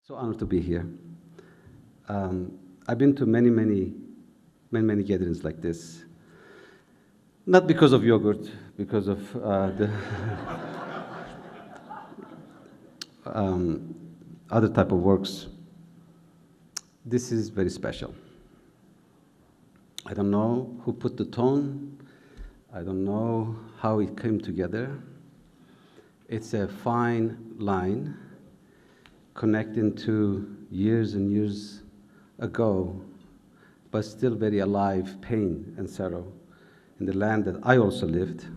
So honored to be here. I've been to many gatherings like this. Not because of yogurt, because of the other type of works. This is very special. I don't know who put the tone. I don't know how it came together. It's a fine line connecting to years and years ago, but still very alive pain and sorrow in the land that I also lived.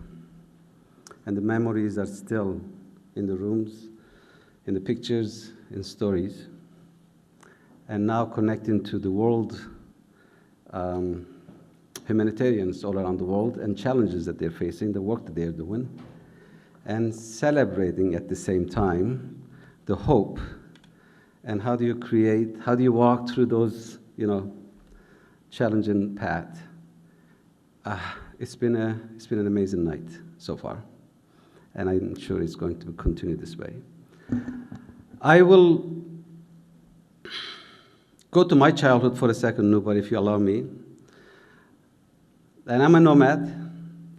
And the memories are still in the rooms, in the pictures, in stories. And now connecting to the world, humanitarians all around the world and challenges that they're facing, the work that they're doing, and celebrating at the same time the hope. And how do you walk through those, challenging path? It's been an amazing night so far, and I'm sure it's going to continue this way. I will go to my childhood for a second, Nubar, if you allow me. And I'm a nomad.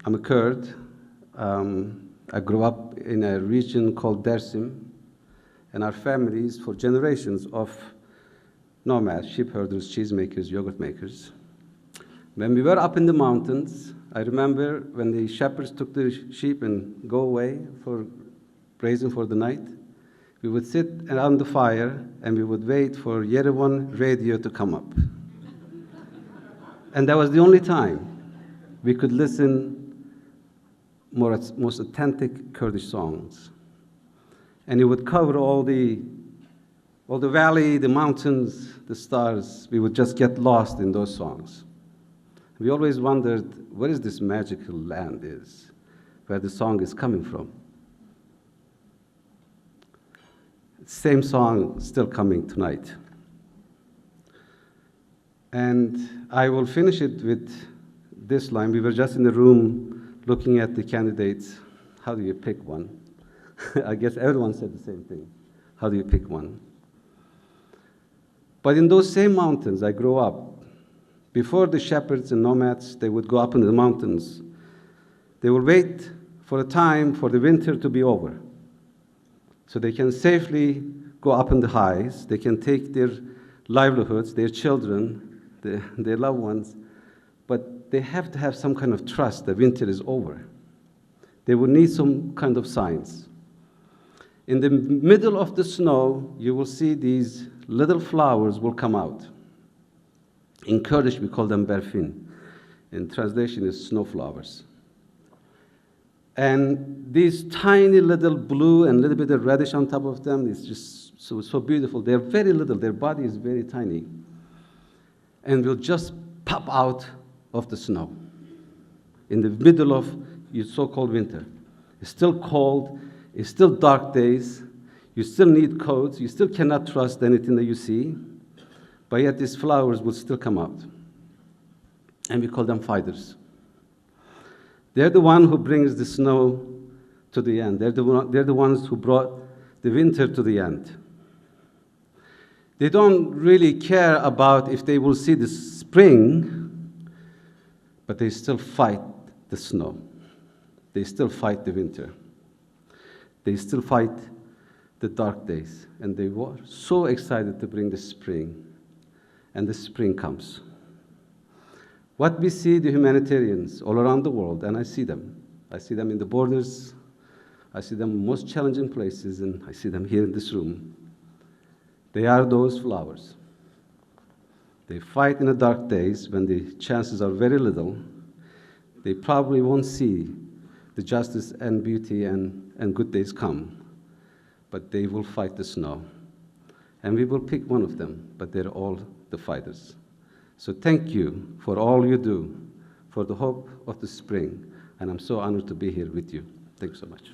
I'm a Kurd. I grew up in a region called Dersim, and our families for generations of nomads, sheep herders, cheese makers, yogurt makers. When we were up in the mountains, I remember when the shepherds took the sheep and go away for grazing for the night, we would sit around the fire and we would wait for Yerevan radio to come up. And that was the only time we could listen most authentic Kurdish songs. And it would cover all the valley, the mountains, the stars. We would just get lost in those songs. We always wondered, where is this magical land is, where the song is coming from? Same song still coming tonight. And I will finish it with this line. We were just in the room looking at the candidates. How do you pick one? I guess everyone said the same thing. How do you pick one? But in those same mountains I grew up, before the shepherds and nomads, they would go up into the mountains. They would wait for a time for the winter to be over, so they can safely go up in the highs. They can take their livelihoods, their children, their loved ones, but they have to have some kind of trust that winter is over. They would need some kind of signs. In the middle of the snow, you will see these little flowers will come out. In Kurdish, we call them berfin. In translation, is snowflowers. And these tiny little blue and a little bit of reddish on top of them is just so beautiful. They're very little. Their body is very tiny. And will just pop out of the snow in the middle of your so-called winter. It's still cold. It's still dark days. You still need coats. You still cannot trust anything that you see. But yet these flowers will still come out. And we call them fighters. They're the one who brings the snow to the end. They're the ones who brought the winter to the end. They don't really care about if they will see the spring, but they still fight the snow. They still fight the winter. They still fight the dark days. And they were so excited to bring the spring. And the spring comes. What we see, the humanitarians all around the world, and I see them. I see them in the borders. I see them in most challenging places, and I see them here in this room. They are those flowers. They fight in the dark days when the chances are very little. They probably won't see the justice and beauty and good days come, but they will fight the snow. And we will pick one of them, but they're all the fighters. So thank you for all you do for the hope of the spring, and I'm so honored to be here with you. Thank you so much.